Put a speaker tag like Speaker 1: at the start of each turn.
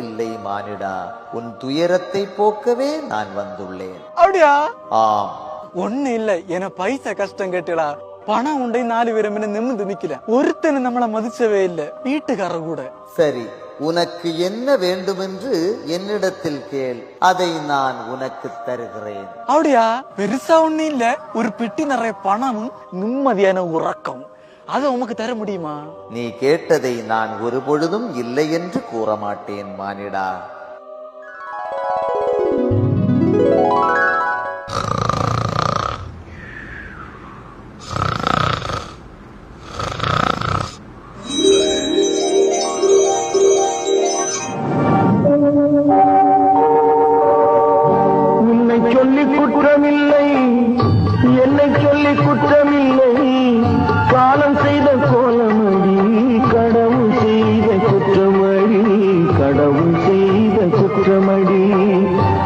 Speaker 1: இல்லை மானிடா. உன் துயரத்தை போக்கவே நான் வந்துள்ளேன்.
Speaker 2: அப்படியா?
Speaker 1: ஆம்.
Speaker 2: ஒண்ணு இல்ல, என பைசா கஷ்டம் கேட்டுடா. பணம் உண்டை 4 பேரும் நிமிந்து நிக்கல. ஒருத்தனை நம்மள மதிச்சவே இல்ல, வீட்டுக்கார கூட.
Speaker 1: சரி, உனக்கு என்ன வேண்டுமென்று என்னிடத்தில் கேள், அதை நான் உனக்கு தருகிறேன்.
Speaker 2: அப்படியா? பெருசா ஒண்ணு இல்ல, ஒரு பெட்டி நிறைய பணமும் நிம்மதியான உறக்கம். அதை உமக்கு தர முடியுமா?
Speaker 1: நீ கேட்டதை நான் ஒரு பொழுதும் இல்லை என்று கூற மாட்டேன் மானிடா.
Speaker 3: உன்னை சொல்லி குற்றமில்லை, என்னை சொல்லி குற்றமில்லை, காலம் செய்த கோலமடி, கடவுள் செய்த குற்றமடி, கடவுள் செய்த குற்றமடி.